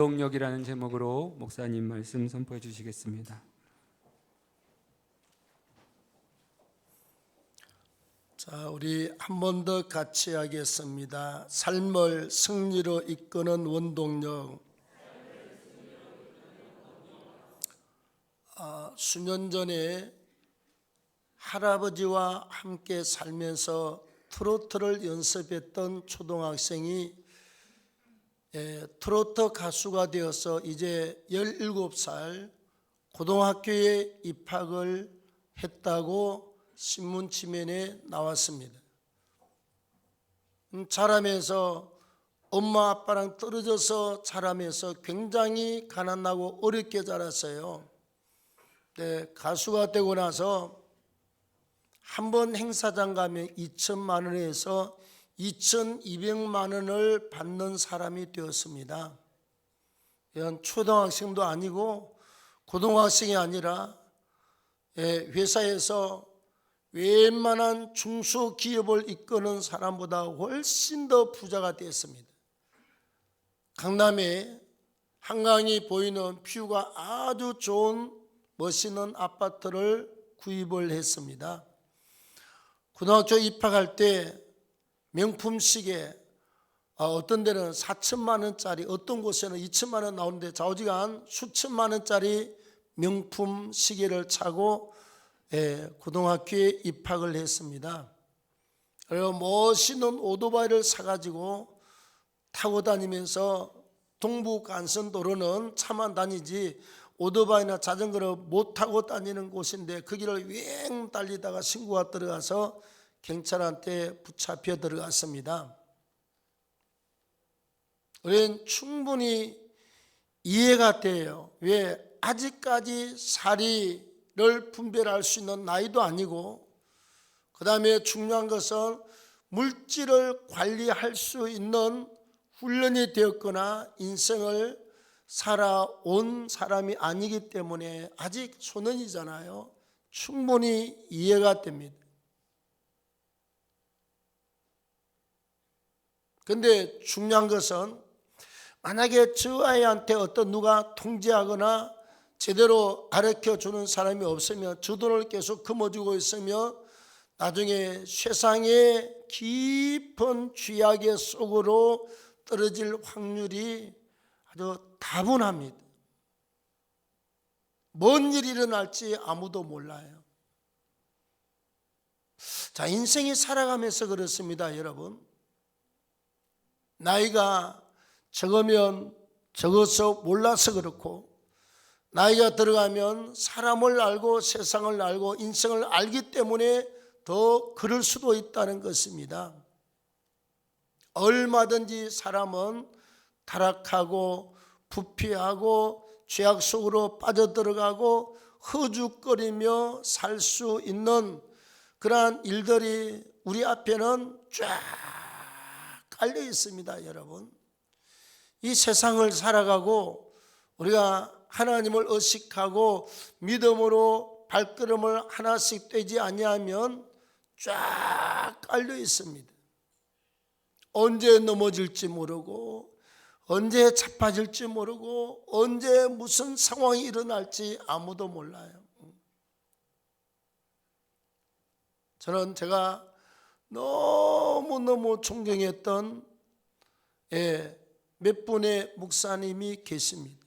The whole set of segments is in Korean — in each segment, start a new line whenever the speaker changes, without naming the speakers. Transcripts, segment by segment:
원동력이라는 제목으로 목사님 말씀 선포해 주시겠습니다.
자, 우리 한 번 더 같이 하겠습니다. 삶을 승리로 이끄는 원동력. 수년 전에 할아버지와 함께 살면서 트로트를 연습했던 초등학생이 트로트 가수가 되어서 이제 17살 고등학교에 입학을 했다고 신문 지면에 나왔습니다. 자라면서 엄마 아빠랑 떨어져서 자라면서 굉장히 가난하고 어렵게 자랐어요. 가수가 되고 나서 한 번 행사장 가면 2천만 원에서 2,200만 원을 받는 사람이 되었습니다. 이건 초등학생도 아니고 고등학생이 아니라 회사에서 웬만한 중소기업을 이끄는 사람보다 훨씬 더 부자가 되었습니다. 강남에 한강이 보이는 뷰가 아주 좋은 멋있는 아파트를 구입을 했습니다. 고등학교 입학할 때 명품 시계, 어떤 데는 4천만 원짜리, 어떤 곳에는 2천만 원 나오는데 좌우지간 수천만 원짜리 명품 시계를 차고 고등학교에 입학을 했습니다. 그리고 멋있는 오토바이를 사가지고 타고 다니면서 동부간선도로는 차만 다니지 오토바이나 자전거를 못 타고 다니는 곳인데 그 길을 왱 달리다가 신고가 들어가서 경찰한테 붙잡혀 들어갔습니다. 우리는 충분히 이해가 돼요. 왜? 아직까지 사리를 분별할 수 있는 나이도 아니고, 그 다음에 중요한 것은 물질을 관리할 수 있는 훈련이 되었거나 인생을 살아온 사람이 아니기 때문에 아직 소년이잖아요. 충분히 이해가 됩니다. 근데 중요한 것은 만약에 저 아이한테 어떤 누가 통제하거나 제대로 가르쳐주는 사람이 없으면 저 돈을 계속 거머쥐고 있으면 나중에 세상의 깊은 죄악의 속으로 떨어질 확률이 아주 다분합니다. 뭔 일이 일어날지 아무도 몰라요. 자, 인생이 살아가면서 그렇습니다, 여러분. 나이가 적으면 적어서 몰라서 그렇고, 나이가 들어가면 사람을 알고 세상을 알고 인생을 알기 때문에 더 그럴 수도 있다는 것입니다. 얼마든지 사람은 타락하고 부패하고 죄악 속으로 빠져들어가고 허죽거리며 살 수 있는 그러한 일들이 우리 앞에는 쫙 깔려 있습니다, 여러분. 이 세상을 살아가고 우리가 하나님을 의식하고 믿음으로 발걸음을 하나씩 떼지 아니하면 쫙 깔려 있습니다. 언제 넘어질지 모르고 언제 자빠질지 모르고 언제 무슨 상황이 일어날지 아무도 몰라요. 저는 제가 너무너무 존경했던 몇 분의 목사님이 계십니다.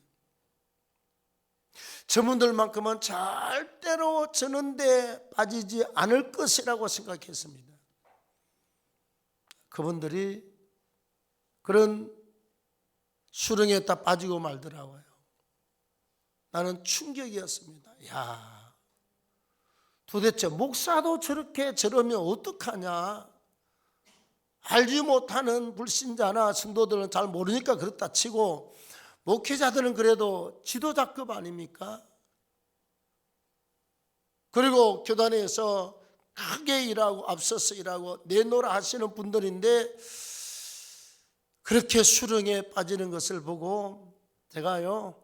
저분들만큼은 절대로 저는 데 빠지지 않을 것이라고 생각했습니다. 그분들이 그런 수렁에 다 빠지고 말더라고요. 나는 충격이었습니다. 야, 도대체 목사도 저러면 어떡하냐. 알지 못하는 불신자나 성도들은 잘 모르니까 그렇다 치고 목회자들은 그래도 지도자급 아닙니까? 그리고 교단에서 크게 일하고 앞서서 일하고 내노라 하시는 분들인데 그렇게 수렁에 빠지는 것을 보고 제가요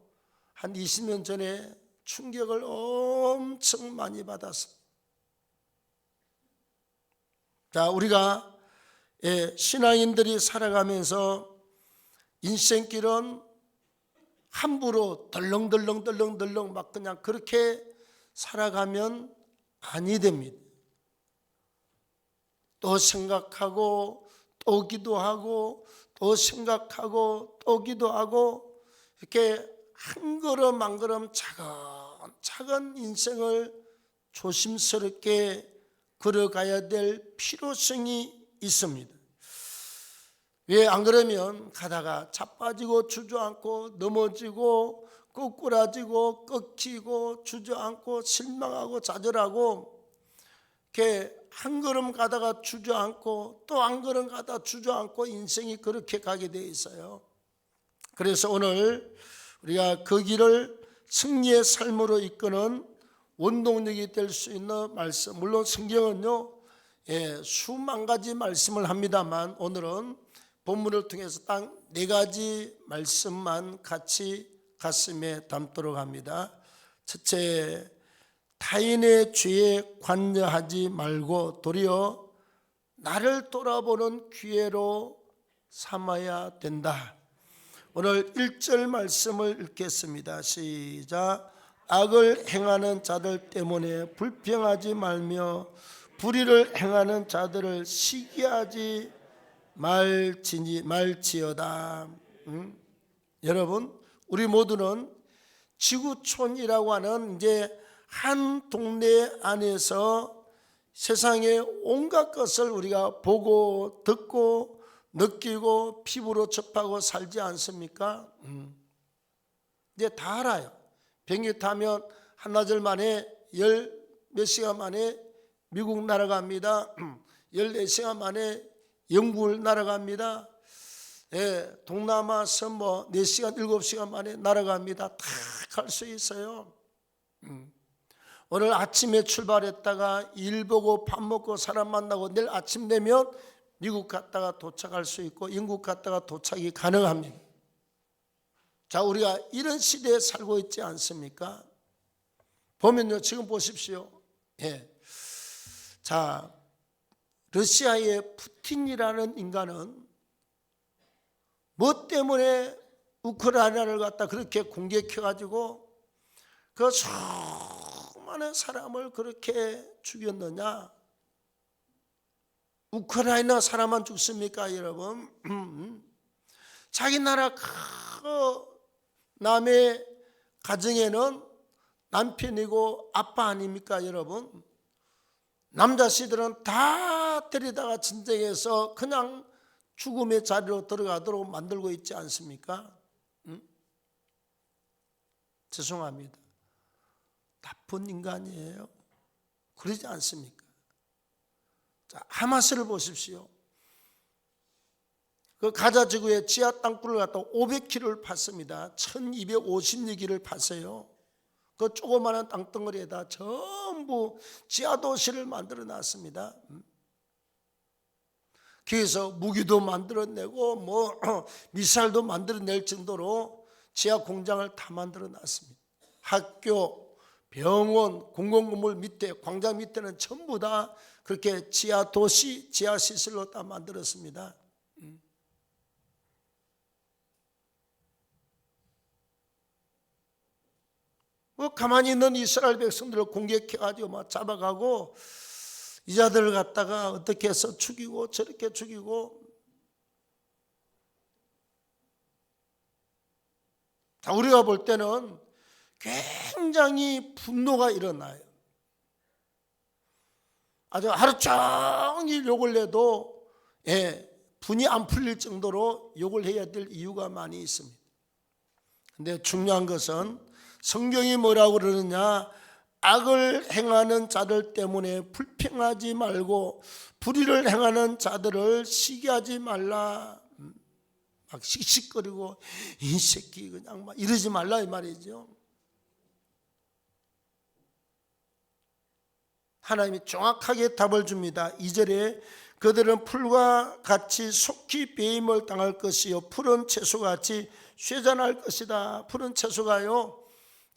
한 20년 전에 충격을 엄청 많이 받았어요. 자, 우리가 신앙인들이 살아가면서 인생길은 함부로 덜렁덜렁 막 그냥 그렇게 살아가면 아니 됩니다. 또 생각하고 또 기도하고 또 생각하고 또 기도하고 이렇게 한 걸음 한 걸음 차근차근 인생을 조심스럽게 걸어가야 될 필요성이 있습니다. 왜 안 그러면 가다가 자빠지고 주저앉고 넘어지고 꼬꾸라지고 꺾이고 주저앉고 실망하고 좌절하고 이렇게 한 걸음 가다가 주저앉고 또 한 걸음 가다가 주저앉고 인생이 그렇게 가게 돼 있어요. 그래서 오늘 우리가 그 길을 승리의 삶으로 이끄는 원동력이 될 수 있는 말씀, 물론 성경은요 수만 가지 말씀을 합니다만 오늘은 본문을 통해서 딱 4가지 말씀만 같이 가슴에 담도록 합니다. 첫째, 타인의 죄에 관여하지 말고 도리어 나를 돌아보는 기회로 삼아야 된다. 오늘 1절 말씀을 읽겠습니다. 시작. 악을 행하는 자들 때문에 불평하지 말며 불의를 행하는 자들을 시기하지 말지어다. 여러분, 우리 모두는 지구촌이라고 하는 이제 한 동네 안에서 세상의 온갖 것을 우리가 보고 듣고 느끼고 피부로 접하고 살지 않습니까? 이제 다 알아요. 비행기 타면 한나절 만에 몇 시간 만에 미국 날아갑니다. 14시간 만에 영국을 날아갑니다. 동남아서 4시간 7시간 만에 날아갑니다. 다 갈 수 있어요. 오늘 아침에 출발했다가 일 보고 밥 먹고 사람 만나고 내일 아침 되면 미국 갔다가 도착할 수 있고 영국 갔다가 도착이 가능합니다. 자, 우리가 이런 시대에 살고 있지 않습니까? 보면요, 지금 보십시오. 자, 러시아의 푸틴이라는 인간은 뭐 때문에 우크라이나를 갖다 그렇게 공격해가지고 그 수많은 사람을 그렇게 죽였느냐? 우크라이나 사람만 죽습니까, 여러분? 자기 나라 그 남의 가정에는 남편이고 아빠 아닙니까, 여러분? 남자씨들은 다 데리다가 전쟁에서 그냥 죽음의 자리로 들어가도록 만들고 있지 않습니까? 죄송합니다. 나쁜 인간이에요. 그러지 않습니까? 자, 하마스를 보십시오. 그 가자 지구에 지하 땅굴을 갖다 500km를 팠습니다. 1256일을 팠어요. 그 조그마한 땅덩어리에다 전부 지하 도시를 만들어 놨습니다. 거기서 무기도 만들어내고 미사일도 만들어낼 정도로 지하 공장을 다 만들어 놨습니다. 학교, 병원, 공공건물 밑에, 광장 밑에는 전부 다 그렇게 지하 도시, 지하 시설로 다 만들었습니다. 가만히 있는 이스라엘 백성들을 공격해가지고 막 잡아가고 이자들을 갖다가 어떻게 해서 죽이고 저렇게 죽이고. 자, 우리가 볼 때는 굉장히 분노가 일어나요. 아주 하루 종일 욕을 해도 분이 안 풀릴 정도로 욕을 해야 될 이유가 많이 있습니다. 근데 중요한 것은 성경이 뭐라고 그러느냐? 악을 행하는 자들 때문에 불평하지 말고 불의를 행하는 자들을 시기하지 말라. 막 씩씩거리고 이 새끼 그냥 막 이러지 말라 이 말이죠. 하나님이 정확하게 답을 줍니다. 2절에 그들은 풀과 같이 속히 배임을 당할 것이요 푸른 채소같이 쇠잔할 것이다. 푸른 채소가요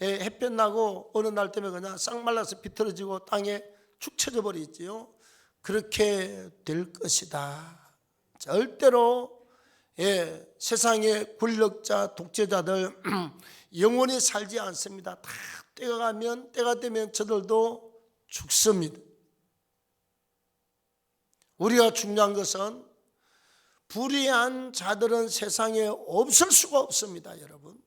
햇볕 나고 어느 날 때문에 그냥 싹 말라서 비틀어지고 땅에 축 처져 버리지요. 그렇게 될 것이다. 절대로 세상의 권력자, 독재자들 영원히 살지 않습니다. 다 때가 되면 저들도 죽습니다. 우리가 중요한 것은 불의한 자들은 세상에 없을 수가 없습니다, 여러분.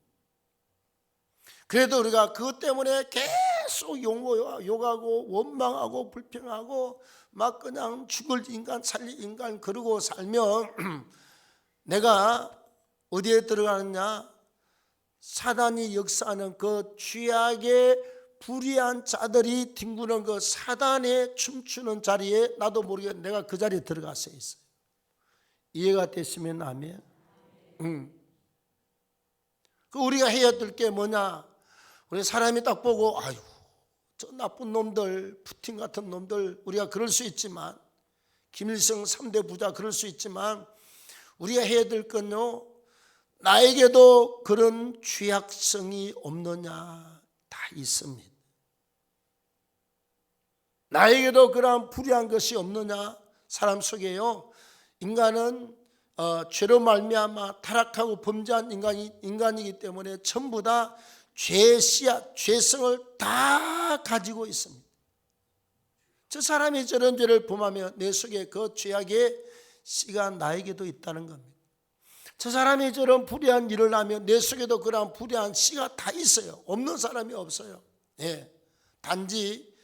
그래도 우리가 그것 때문에 계속 욕하고 원망하고 불평하고 막 그냥 죽을 인간 살릴 인간 그러고 살면 내가 어디에 들어가느냐? 사단이 역사하는 그 죄악의 불의한 자들이 뒹구는 그 사단의 춤추는 자리에 나도 모르게 내가 그 자리에 들어가서 있어요. 이해가 됐으면 아멘. 그 우리가 해야 될 게 뭐냐? 우리 사람이 딱 보고 아유 저 나쁜 놈들, 푸틴 같은 놈들, 우리가 그럴 수 있지만, 김일성 3대 부자 그럴 수 있지만, 우리가 해야 될 건요, 나에게도 그런 죄악성이 없느냐? 다 있습니다. 나에게도 그러한 불의한 것이 없느냐? 사람 속에요, 인간은 죄로 말미암아 타락하고 범죄한 인간이기 때문에 전부 다 죄성을 다 가지고 있습니다. 저 사람이 저런 죄를 범하면 내 속에 그 죄악의 씨가 나에게도 있다는 겁니다. 저 사람이 저런 불의한 일을 하면 내 속에도 그러한 불의한 씨가 다 있어요. 없는 사람이 없어요. 단지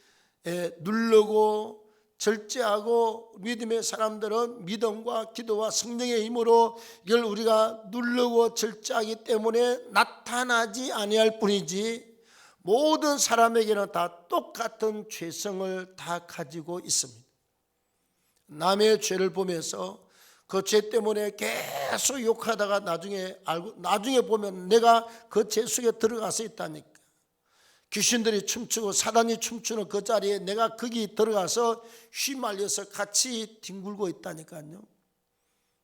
누르고 절제하고, 믿음의 사람들은 믿음과 기도와 성령의 힘으로 이걸 우리가 누르고 절제하기 때문에 나타나지 아니할 뿐이지, 모든 사람에게는 다 똑같은 죄성을 다 가지고 있습니다. 남의 죄를 보면서 그 죄 때문에 계속 욕하다가 나중에 보면 내가 그 죄 속에 들어가서 있다니까. 귀신들이 춤추고 사단이 춤추는 그 자리에 내가 거기 들어가서 휘말려서 같이 뒹굴고 있다니까요.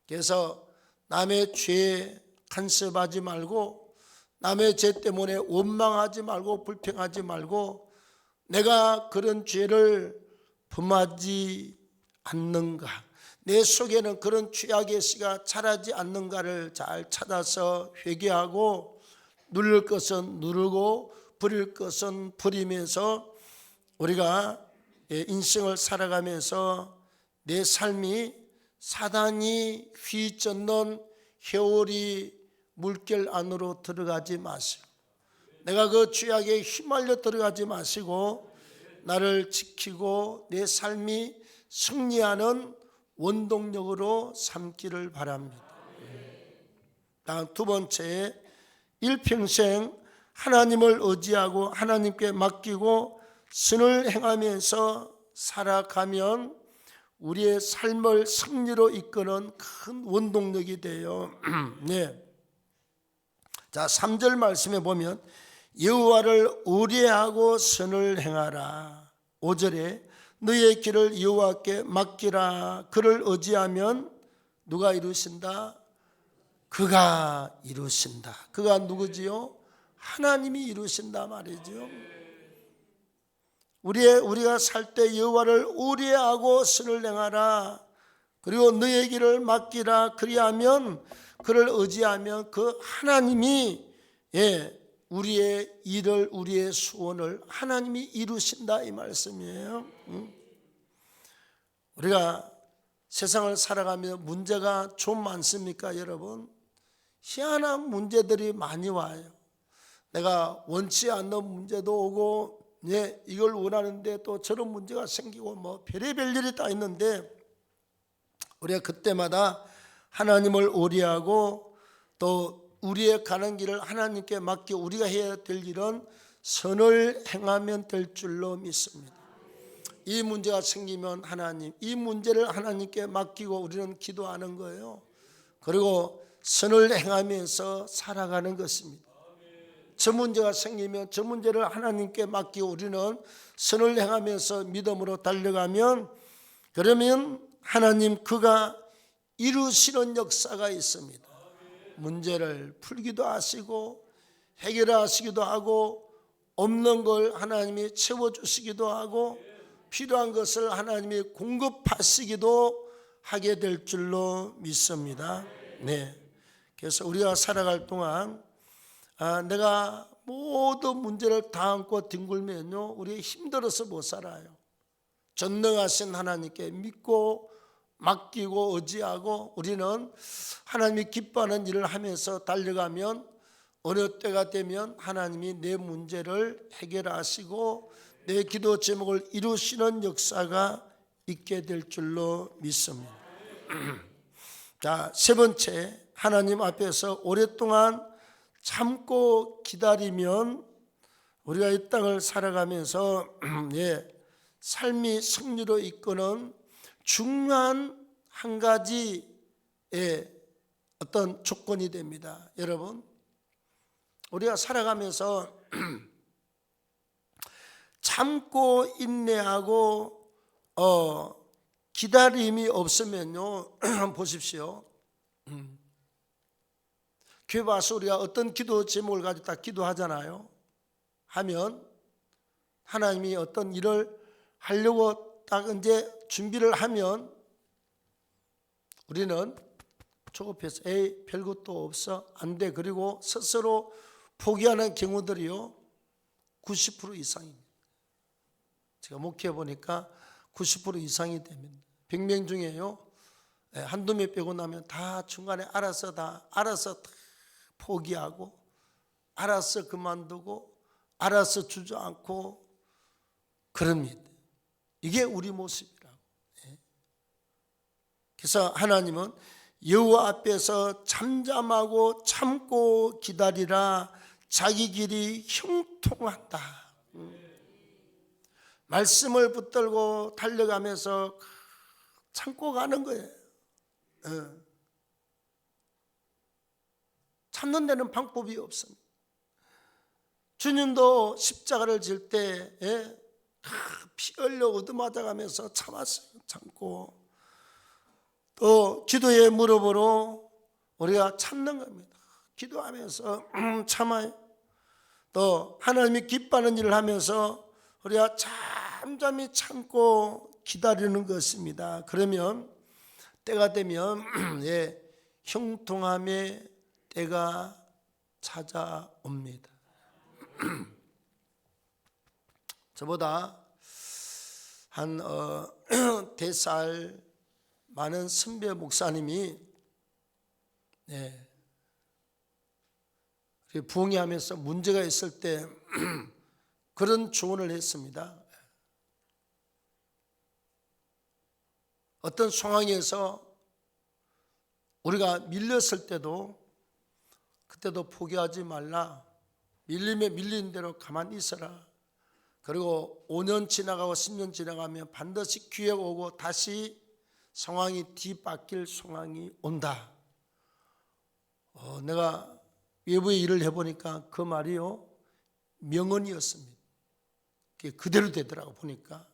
그래서 남의 죄에 간섭하지 말고, 남의 죄 때문에 원망하지 말고 불평하지 말고, 내가 그런 죄를 범하지 않는가, 내 속에는 그런 죄악의 씨가 자라지 않는가를 잘 찾아서 회개하고, 누릴 것은 누르고 버릴 것은 버리면서 우리가 인생을 살아가면서 내 삶이 사단이 휘젓는 회오리 물결 안으로 들어가지 마시고, 내가 그 죄악에 휘말려 들어가지 마시고, 나를 지키고 내 삶이 승리하는 원동력으로 삼기를 바랍니다. 다음 두 번째, 일평생 하나님을 의지하고 하나님께 맡기고 선을 행하면서 살아가면 우리의 삶을 승리로 이끄는 큰 원동력이 돼요. 네. 자, 3절 말씀에 보면 여호와를 의뢰하고 선을 행하라. 5절에 너의 길을 여호와께 맡기라. 그를 의지하면 누가 이루신다? 그가 이루신다. 그가 누구지요? 하나님이 이루신다 말이죠. 우리가 살 때 여호와를 의뢰하고 선을 행하라. 그리고 너의 길을 맡기라. 그리하면, 그를 의지하면 그 하나님이 우리의 일을, 우리의 소원을 하나님이 이루신다 이 말씀이에요. 우리가 세상을 살아가며 문제가 좀 많습니까, 여러분? 희한한 문제들이 많이 와요. 내가 원치 않는 문제도 오고, 이걸 원하는데 또 저런 문제가 생기고, 뭐 별의별 일이 다 있는데, 우리가 그때마다 하나님을 의뢰하고 또 우리의 가는 길을 하나님께 맡겨 우리가 해야 될 일은 선을 행하면 될 줄로 믿습니다. 이 문제가 생기면 하나님, 이 문제를 하나님께 맡기고 우리는 기도하는 거예요. 그리고 선을 행하면서 살아가는 것입니다. 저 문제가 생기면 저 문제를 하나님께 맡기고 우리는 선을 행하면서 믿음으로 달려가면, 그러면 하나님 그가 이루시는 역사가 있습니다. 문제를 풀기도 하시고 해결하시기도 하고, 없는 걸 하나님이 채워주시기도 하고, 필요한 것을 하나님이 공급하시기도 하게 될 줄로 믿습니다. 네. 그래서 우리가 살아갈 동안 내가 모든 문제를 다 안고 뒹굴면요, 우리 힘들어서 못 살아요. 전능하신 하나님께 믿고 맡기고 의지하고 우리는 하나님이 기뻐하는 일을 하면서 달려가면 어느 때가 되면 하나님이 내 문제를 해결하시고 내 기도 제목을 이루시는 역사가 있게 될 줄로 믿습니다. 자, 세 번째, 하나님 앞에서 오랫동안 참고 기다리면 우리가 이 땅을 살아가면서 삶이 승리로 이끄는 중요한 한 가지의 어떤 조건이 됩니다. 여러분, 우리가 살아가면서 참고 인내하고 기다림이 없으면요, 한번 보십시오. 교회 와서 우리가 어떤 기도 제목을 가지고 딱 기도하잖아요. 하면 하나님이 어떤 일을 하려고 딱 이제 준비를 하면 우리는 조급해서 에이 별것도 없어 안 돼, 그리고 스스로 포기하는 경우들이요 90% 이상입니다. 제가 목회해 보니까 90% 이상이 됩니다. 100명 중에요 한두 명 빼고 나면 다 중간에 알아서 다 포기하고 알아서 그만두고 알아서 주저앉고 그럽니다. 이게 우리 모습이라고. 그래서 하나님은 여호와 앞에서 잠잠하고 참고 기다리라, 자기 길이 형통한다. 말씀을 붙들고 달려가면서 참고 가는 거예요. 참는 데는 방법이 없습니다. 주님도 십자가를 질 때 피 흘려 얻어맞아가면서 참았어요. 참고 또 기도의 무릎으로 우리가 참는 겁니다. 기도하면서 참아요. 또 하나님이 기뻐하는 일을 하면서 우리가 잠잠히 참고 기다리는 것입니다. 그러면 때가 되면 형통함의 때가 찾아옵니다. 저보다 한 4살 많은 선배 목사님이 부흥회하면서 문제가 있을 때 그런 조언을 했습니다. 어떤 상황에서 우리가 밀렸을 때도 그때도 포기하지 말라. 밀림에 밀린 대로 가만히 있어라. 그리고 5년 지나가고 10년 지나가면 반드시 기회가 오고 다시 상황이 뒤바뀔 상황이 온다. 내가 외부의 일을 해보니까 그 말이요 명언이었습니다. 그게 그대로 되더라고. 보니까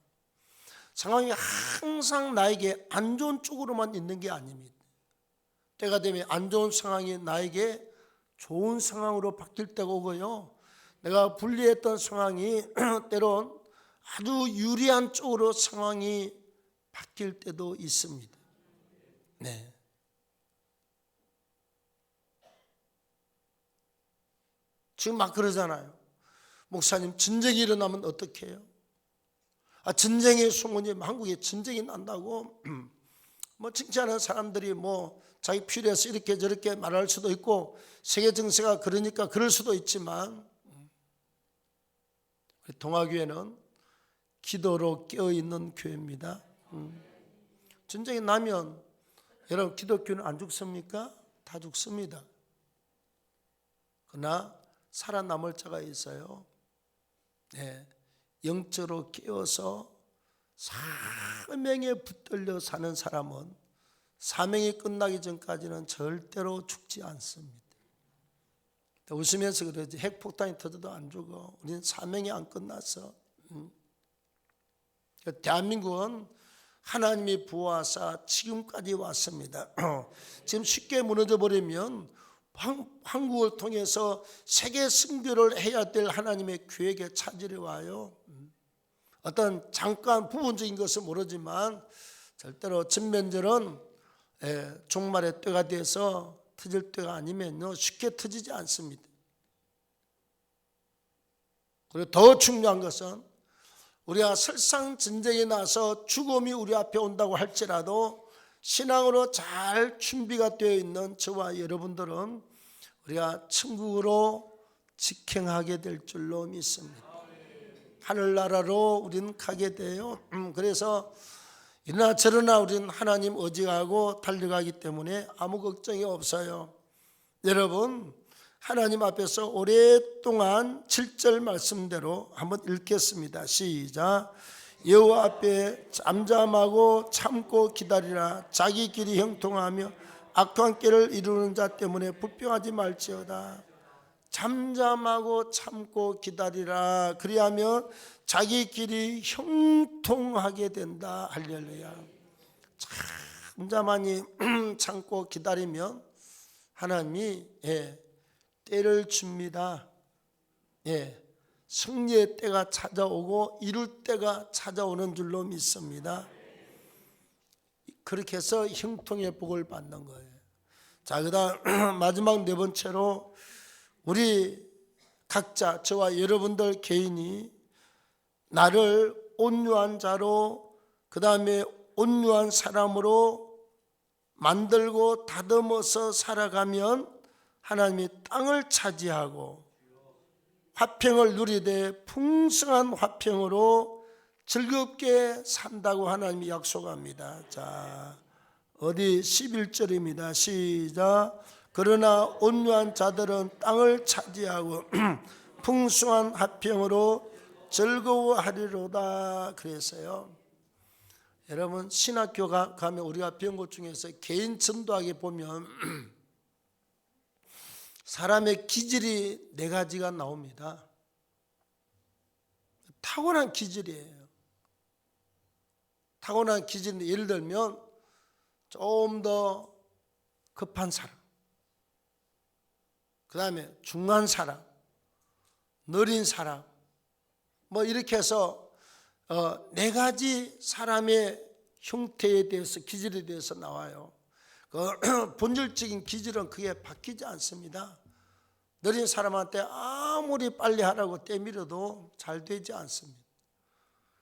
상황이 항상 나에게 안 좋은 쪽으로만 있는 게 아닙니다. 때가 되면 안 좋은 상황이 나에게 좋은 상황으로 바뀔 때가 오고요, 내가 불리했던 상황이 때론 아주 유리한 쪽으로 상황이 바뀔 때도 있습니다. 지금 막 그러잖아요. 목사님, 전쟁이 일어나면 어떻게 해요? 전쟁의 소문이 한국에 전쟁이 난다고 뭐 칭찬하는 사람들이 뭐 자기 필요해서 이렇게 저렇게 말할 수도 있고 세계 정세가 그러니까 그럴 수도 있지만 우리 동아교회는 기도로 깨어있는 교회입니다. 전쟁이 나면 여러분 기독교는 안 죽습니까? 다 죽습니다. 그러나 살아남을 자가 있어요. 영적으로 깨어서 사명에 붙들려 사는 사람은 사명이 끝나기 전까지는 절대로 죽지 않습니다. 웃으면서 그러지, 핵폭탄이 터져도 안 죽어. 우리는 사명이 안 끝났어. 대한민국은 하나님이 부어서 지금까지 왔습니다. 지금 쉽게 무너져 버리면 한국을 통해서 세계 선교를 해야 될 하나님의 계획에 차질이 와요. 어떤 잠깐 부분적인 것은 모르지만 절대로 전면전은 종말의 때가 돼서 터질 때가 아니면요 쉽게 터지지 않습니다. 그리고 더 중요한 것은 우리가 설상 전쟁에 나서 죽음이 우리 앞에 온다고 할지라도 신앙으로 잘 준비가 되어 있는 저와 여러분들은 우리가 천국으로 직행하게 될 줄로 믿습니다. 하늘나라로 우리는 가게 돼요. 그래서 이러나 저러나 우리는 하나님 의지하고 달려가기 때문에 아무 걱정이 없어요. 여러분, 하나님 앞에서 오랫동안 7절 말씀대로 한번 읽겠습니다. 시작. 여호와 앞에 잠잠하고 참고 기다리라. 자기 길이 형통하며 악한 길을 이루는 자 때문에 불평하지 말지어다. 잠잠하고 참고 기다리라. 그리하면 자기 길이 형통하게 된다. 할렐루야. 잠잠하니 참고 기다리면 하나님이 때를 줍니다. 승리의 때가 찾아오고 이룰 때가 찾아오는 줄로 믿습니다. 그렇게 해서 형통의 복을 받는 거예요. 자, 그다음 마지막 네 번째로 우리 각자 저와 여러분들 개인이 나를 온유한 자로 그 다음에 온유한 사람으로 만들고 다듬어서 살아가면 하나님이 땅을 차지하고 화평을 누리되 풍성한 화평으로 즐겁게 산다고 하나님이 약속합니다. 자, 어디 11절입니다. 시작. 그러나 온유한 자들은 땅을 차지하고 풍성한 화평으로 즐거워하리로다. 그래서요, 여러분 신학교 가면 우리가 배운 것 중에서 개인 전도하게 보면 사람의 기질이 네 가지가 나옵니다. 타고난 기질이에요. 타고난 기질인데 예를 들면 좀 더 급한 사람, 그 다음에 중간 사람, 느린 사람, 뭐 이렇게 해서 네 가지 사람의 형태에 대해서 기질에 대해서 나와요. 그 본질적인 기질은 그게 바뀌지 않습니다. 느린 사람한테 아무리 빨리 하라고 떼밀어도 잘 되지 않습니다.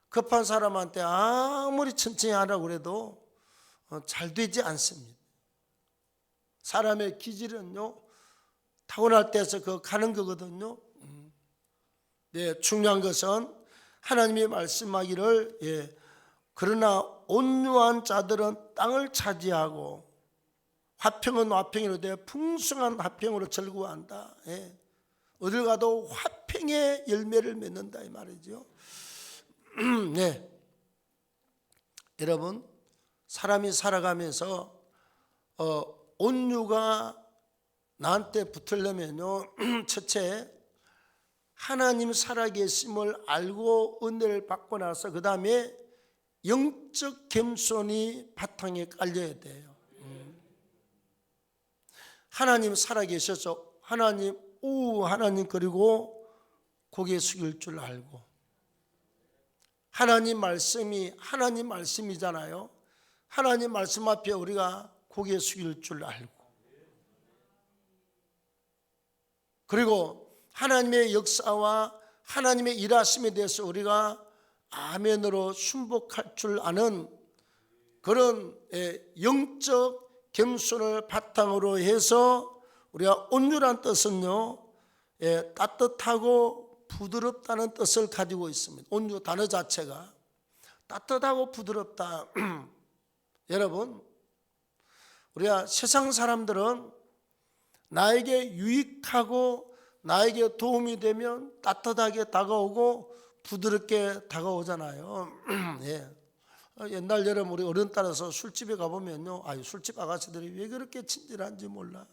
급한 사람한테 아무리 천천히 하라고 해도 잘 되지 않습니다. 사람의 기질은요 타고날 때에서 그 가는 거거든요. 네, 중요한 것은 하나님이 말씀하기를 그러나 온유한 자들은 땅을 차지하고 화평은 화평으로 돼 풍성한 화평으로 즐거워한다. 어딜 가도 화평의 열매를 맺는다 이 말이죠. 네, 여러분 사람이 살아가면서 온유가 나한테 붙으려면요 첫째 하나님 살아계심을 알고 은혜를 받고 나서 그 다음에 영적 겸손이 바탕에 깔려야 돼요. 하나님 살아계셔서 하나님 그리고 고개 숙일 줄 알고 하나님 말씀이 하나님 말씀이잖아요. 하나님 말씀 앞에 우리가 고개 숙일 줄 알고 그리고 하나님의 역사와 하나님의 일하심에 대해서 우리가 아멘으로 순복할 줄 아는 그런 영적 겸손을 바탕으로 해서 우리가 온유란 뜻은요 따뜻하고 부드럽다는 뜻을 가지고 있습니다. 온유 단어 자체가 따뜻하고 부드럽다. 여러분 우리가 세상 사람들은 나에게 유익하고 나에게 도움이 되면 따뜻하게 다가오고 부드럽게 다가오잖아요. 옛날 여름 우리 어른 따라서 술집에 가보면요, 술집 아가씨들이 왜 그렇게 친절한지 몰라,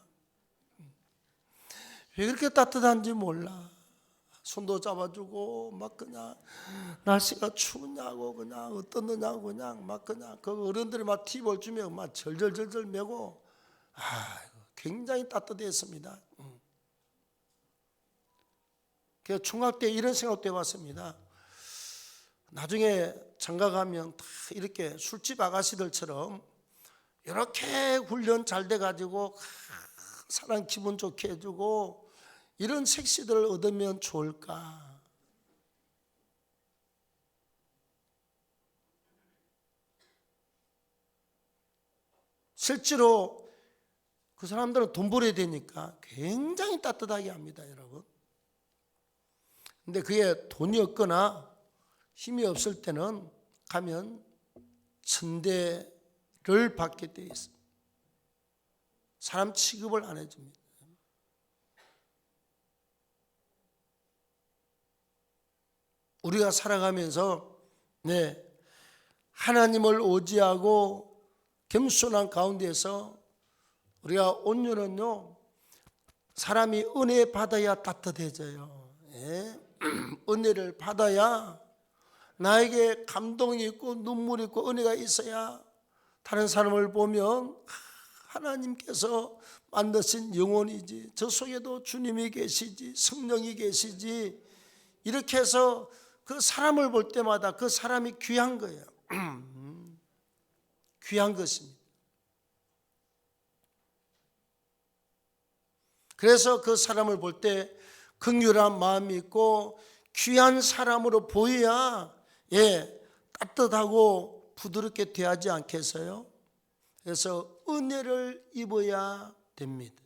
왜 그렇게 따뜻한지 몰라. 손도 잡아주고 막 그냥 날씨가 추우냐고 그냥 어떻느냐고 그냥 막 그냥 그 어른들이 막 팁을 주면 막 절절절절 매고 굉장히 따뜻했습니다. 그래서 중학 때 이런 생각도 해봤습니다. 나중에 장가 가면 다 이렇게 술집 아가씨들처럼 이렇게 훈련 잘 돼가지고 사람 기분 좋게 해주고 이런 색시들을 얻으면 좋을까? 실제로 그 사람들은 돈 벌어야 되니까 굉장히 따뜻하게 합니다, 여러분. 근데 그게 돈이 없거나 힘이 없을 때는 가면 천대를 받게 돼 있습니다. 사람 취급을 안 해줍니다. 우리가 살아가면서 하나님을 의지하고 겸손한 가운데서 우리가 온유는요, 사람이 은혜 받아야 따뜻해져요. 은혜를 받아야 나에게 감동이 있고 눈물이 있고 은혜가 있어야 다른 사람을 보면 하나님께서 만드신 영혼이지, 저 속에도 주님이 계시지, 성령이 계시지, 이렇게 해서 그 사람을 볼 때마다 그 사람이 귀한 거예요. 귀한 것입니다. 그래서 그 사람을 볼 때 긍휼한 마음이 있고 귀한 사람으로 보여야 따뜻하고 부드럽게 대하지 않겠어요? 그래서 은혜를 입어야 됩니다.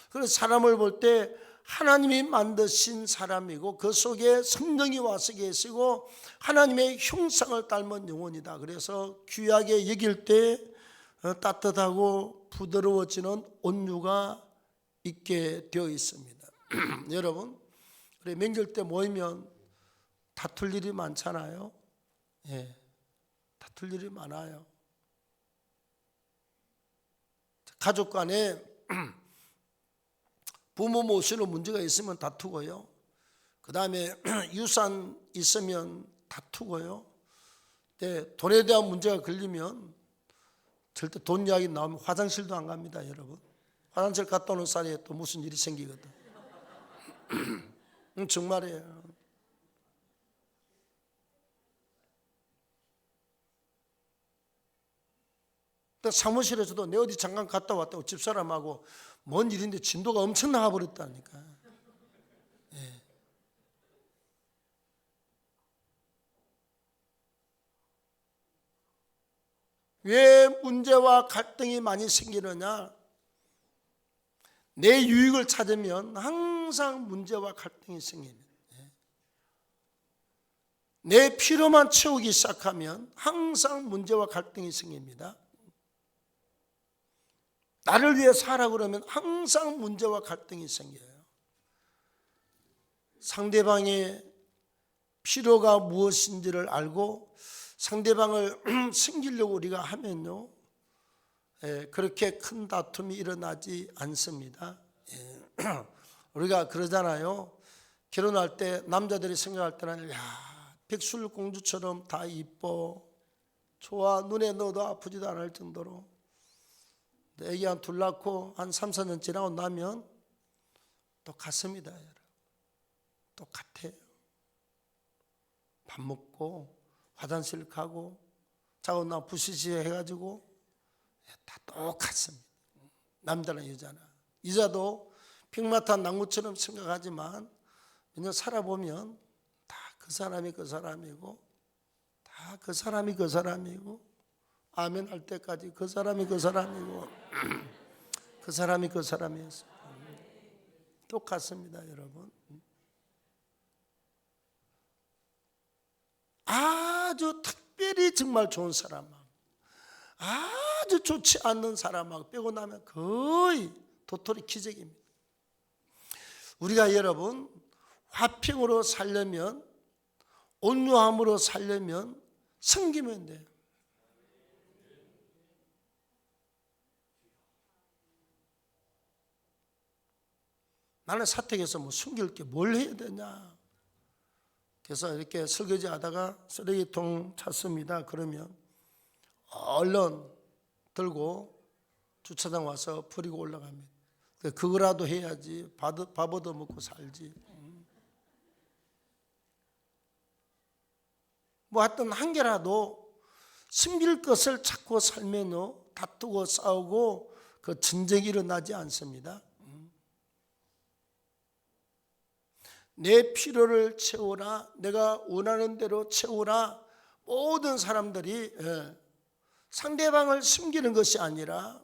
그래서 사람을 볼 때 하나님이 만드신 사람이고 그 속에 성령이 와서 계시고 하나님의 형상을 닮은 영혼이다. 그래서 귀하게 여길 때 따뜻하고 부드러워지는 온유가 있게 되어 있습니다. 여러분, 우리 명절 때 모이면 다툴 일이 많잖아요. 다툴 일이 많아요. 가족 간에 부모 모시는 문제가 있으면 다투고요. 그 다음에 유산 있으면 다투고요. 돈에 대한 문제가 걸리면 절대 돈 이야기 나오면 화장실도 안 갑니다, 여러분. 화장실 갔다 오는 사이에 또 무슨 일이 생기거든. 정말이에요. 사무실에서도 내 어디 잠깐 갔다 왔다고 집사람하고 뭔 일인데 진도가 엄청 나가버렸다니까. 왜 문제와 갈등이 많이 생기느냐? 내 유익을 찾으면 항상 문제와 갈등이 생깁니다. 내 필요만 채우기 시작하면 항상 문제와 갈등이 생깁니다. 나를 위해 살아 그러면 항상 문제와 갈등이 생겨요. 상대방의 필요가 무엇인지를 알고 상대방을 섬기려고 우리가 하면요, 그렇게 큰 다툼이 일어나지 않습니다. 우리가 그러잖아요. 결혼할 때 남자들이 생각할 때는 백설공주처럼 다 이뻐, 좋아, 눈에 넣어도 아프지도 않을 정도로. 애기 한 둘 낳고 한 3, 4년 지나고 나면 똑같습니다, 여러분. 똑같아요. 밥 먹고 화장실 가고 자고 나 부시시 해가지고 다 똑같습니다. 남자나 여자나. 여자도 핑마탄 나무처럼 생각하지만 그냥 살아보면 다 그 사람이 그 사람이고 다 그 사람이 그 사람이고 아멘 할 때까지 그 사람이 그 사람이고 그 사람이 그 사람이었어요. 똑같습니다, 여러분. 아주 특별히 정말 좋은 사람하고 아주 좋지 않는 사람하고 빼고 나면 거의 도토리 기적입니다. 우리가 여러분 화평으로 살려면, 온유함으로 살려면 섬기면 돼요. 나는 사택에서 뭐 숨길 게 뭘 해야 되냐. 그래서 이렇게 설거지 하다가 쓰레기통 찾습니다. 그러면 얼른 들고 주차장 와서 버리고 올라갑니다. 그거라도 해야지 밥 얻어 먹고 살지. 뭐 하여튼 한 개라도 숨길 것을 찾고 살면요 다투고 싸우고 그 전쟁이 일어나지 않습니다. 내 필요를 채우라, 내가 원하는 대로 채우라. 모든 사람들이 상대방을 숨기는 것이 아니라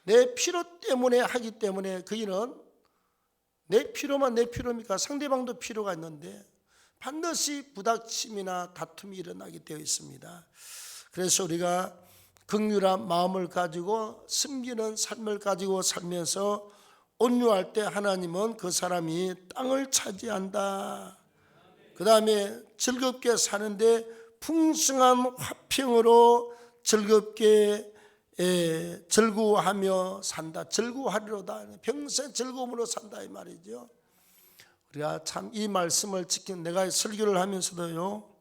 내 필요 때문에 하기 때문에 그이는 내 필요만 내 필요입니까? 상대방도 필요가 있는데 반드시 부닥침이나 다툼이 일어나게 되어 있습니다. 그래서 우리가 긍휼한 마음을 가지고 숨기는 삶을 가지고 살면서 온유할 때 하나님은 그 사람이 땅을 차지한다. 그 다음에 즐겁게 사는데 풍성한 화평으로 즐겁게 즐거워하며 산다. 즐거워하리로다. 평생 즐거움으로 산다 이 말이죠. 우리가 참 이 말씀을 지킨 내가 설교를 하면서도요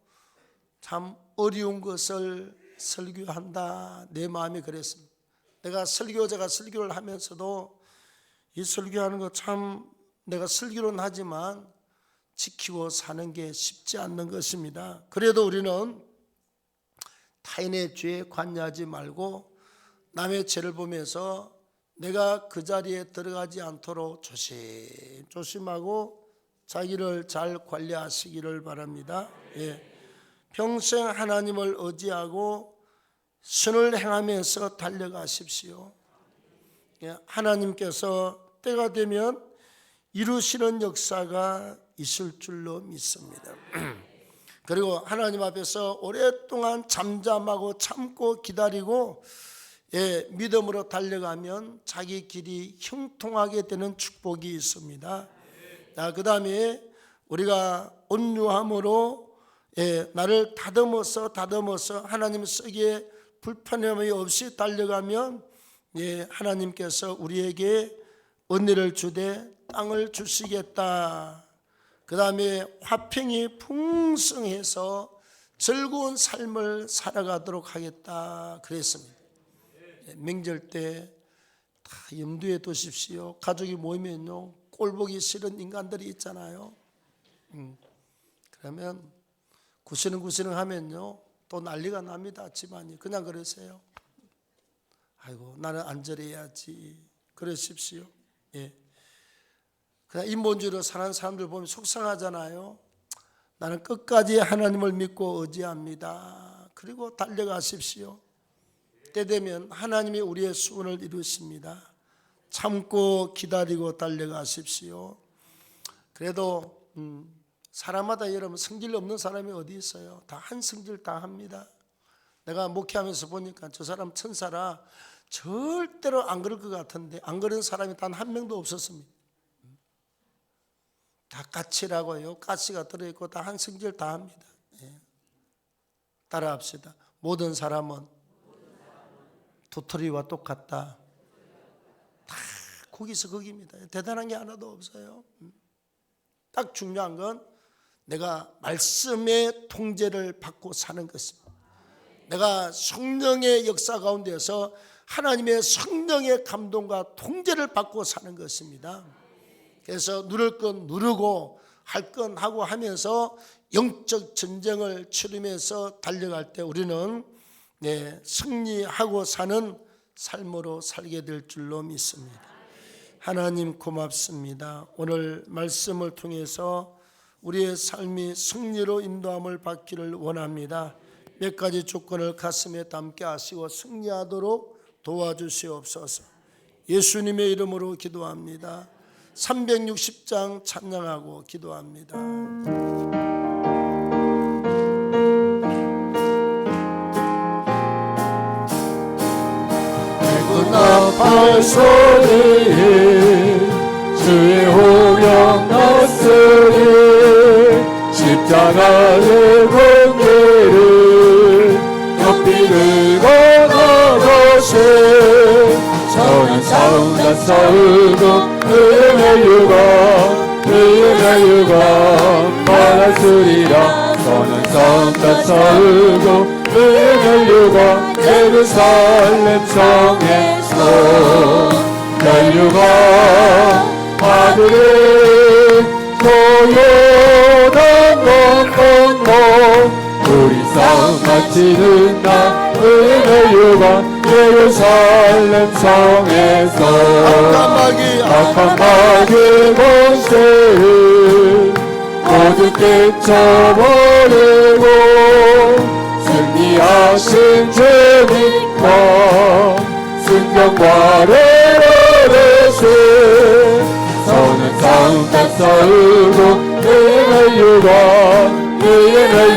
참 어려운 것을 설교한다. 내 마음이 그랬습니다. 내가 설교자가 설교를 하면서도 이 설교하는 거 참 내가 설교는 하지만 지키고 사는 게 쉽지 않는 것입니다. 그래도 우리는 타인의 죄에 관여하지 말고 남의 죄를 보면서 내가 그 자리에 들어가지 않도록 조심하고 자기를 잘 관리하시기를 바랍니다. 평생 하나님을 의지하고 선을 행하면서 달려가십시오. 하나님께서 때가 되면 이루시는 역사가 있을 줄로 믿습니다. 그리고 하나님 앞에서 오랫동안 잠잠하고 참고 기다리고 믿음으로 달려가면 자기 길이 형통하게 되는 축복이 있습니다. 그 다음에 우리가 온유함으로 나를 다듬어서 하나님 쓰기에 불편함이 없이 달려가면 하나님께서 우리에게 은혜를 주되 땅을 주시겠다. 그 다음에 화평이 풍성해서 즐거운 삶을 살아가도록 하겠다 그랬습니다. 명절 때 다 염두에 두십시오. 가족이 모이면요 꼴보기 싫은 인간들이 있잖아요. 그러면 구시렁구시렁 하면요 또 난리가 납니다. 집안이. 그냥 그러세요. 아이고 나는 안절해야지 그러십시오. 그냥 인본주의로 사는 사람들 보면 속상하잖아요. 나는 끝까지 하나님을 믿고 의지합니다. 그리고 달려가십시오. 때 되면 하나님이 우리의 소원을 이루십니다. 참고 기다리고 달려가십시오. 그래도 사람마다 여러분 성질 없는 사람이 어디 있어요? 다 한 성질 다 합니다. 내가 목회하면서 보니까 저 사람 천사라 절대로 안 그럴 것 같은데 안 그런 사람이 단 한 명도 없었습니다. 다 까치라고요. 까치가 들어있고 다 한 성질 다 합니다. 따라합시다. 모든 사람은 도토리와 똑같다. 다 거기서 거기입니다. 대단한 게 하나도 없어요. 딱 중요한 건 내가 말씀의 통제를 받고 사는 것입니다. 내가 성령의 역사 가운데서 하나님의 성령의 감동과 통제를 받고 사는 것입니다. 그래서 누를 건 누르고 할 건 하고 하면서 영적 전쟁을 치르면서 달려갈 때 우리는 승리하고 사는 삶으로 살게 될 줄로 믿습니다. 하나님 고맙습니다. 오늘 말씀을 통해서 우리의 삶이 승리로 인도함을 받기를 원합니다. 몇 가지 조건을 가슴에 담게 하시고 승리하도록 도와주시옵소서. 예수님의 이름으로 기도합니다. 360장 찬양하고 기도합니다.
나팔 소리에 주의 호령 났으니 십자가의 권계를 높이 들고 나가세 저는 싸움다 싸우고 은혜의 유감 받았으리라 저는 싸움다 싸우고 은혜의 유감 예루살렘 성에서 멸류관 아들의 고요한 건건모 우리 싸움 마치는 날 은혜의 유관 예루살렘 성에서 악한 마귀의 권세를 모두 깨쳐버리고 승리하신 주님과 승경과 레레레스 서는 싸움 다 싸우고 의인의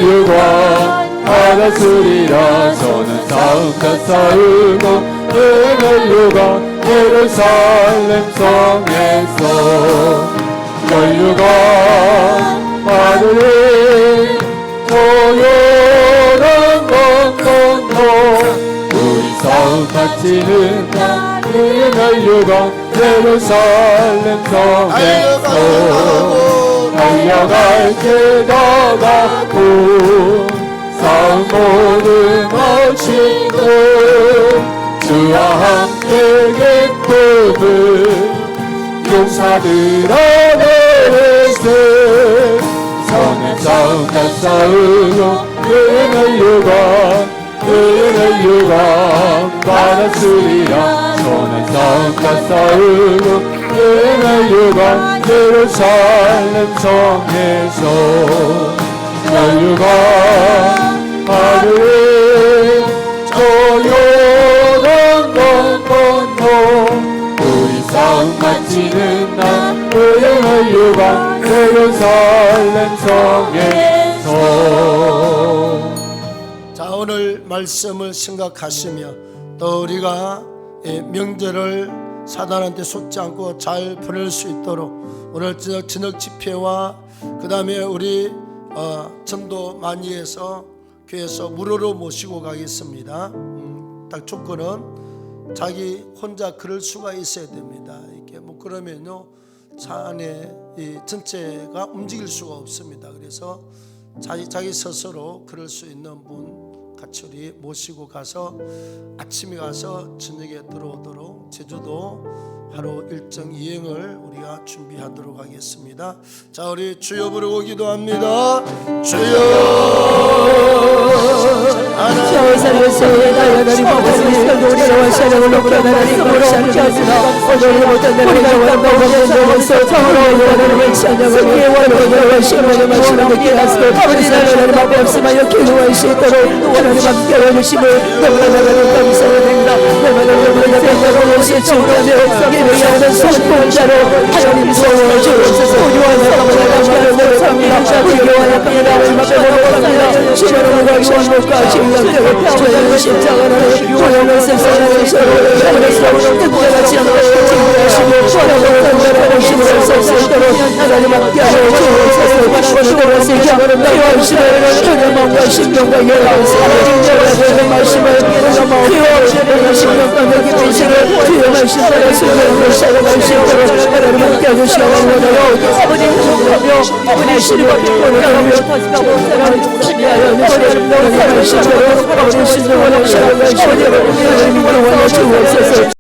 유관 받았으리라. 서는 싸움 다 싸우고 의인의 유관 예루살렘 성에서 널유관 하늘이 고요한 건건도 우리 싸움 바치는 날 의인의 유관 예루살렘 성에서 달려갈 때가 가고 싸움 모두 마치고 주와 함께 기쁨을 용사들 안에서 선의 싸움 다 싸우고 의인의 유관 받았으리라. 선의 싸움 다 싸우고 의인의 유관 예루살렘 성에서 널유관 하늘이 조용한 건건도 우리 싸움 마치는 날 의인의 유관 예루살렘 성에서.
자, 오늘 말씀을 생각하시며 또 우리가 명절을 사단한테 속지 않고 잘 보낼 수 있도록 오늘 저녁 집회와 그 다음에 우리 전도 많이 해서 교회에서 무료로 모시고 가겠습니다. 딱 조건은 자기 혼자 그럴 수가 있어야 됩니다. 이렇게 뭐 그러면요 차 안에 이 전체가 움직일 수가 없습니다. 그래서 자기 스스로 그럴 수 있는 분 같이 우리 모시고 가서 아침에 가서 저녁에 들어오도록 제주도 하루 일정 이행을 우리가 준비하도록 하겠습니다. 자, 우리 주여 부르고 기도합니다. 주여
저희 살려주세요. 나여다리 먹었으니 노래와 사랑을 높여 나라니 고로하시라. 오늘 못한 날 우리가 원하고 원하서 정으로 원하는 찬양을 예원으로 신문을 마시는 데 깨닫고 우리 사랑을 막고 없으면 기도할 수 있도록 하나님 함께 해주심을 너무나 나가는 감사드립니다. 너무나 나가는 것이 주님의 예배하는 손동자로 하나님 도와주옵소서. 우리와 나가는 감사합니다. 우리와 나가는 감사합니다. 주님을 원목과 신령되고 주의 십자가를 주님의 세상에서 하늘에서 끝까지 않고 진리하시고 주님을 오심을 섭섭도록 하나님 함께하여 주옵소서. 오늘도 세상을 나와주시는 주의 마음과 신경과 예언을 말씀을 피워 신경과 내게 되시는 주의 말씀을 수행하고 살아갈 수 있도록 하나님 함께하여 주시기 원하여 아버지 감사하며 아버지 신과 원하며 하나님 준비하여 주시는 하나님 말씀으로 아버지 신을 원하시는 아버지 하나님을 원하시옵소서.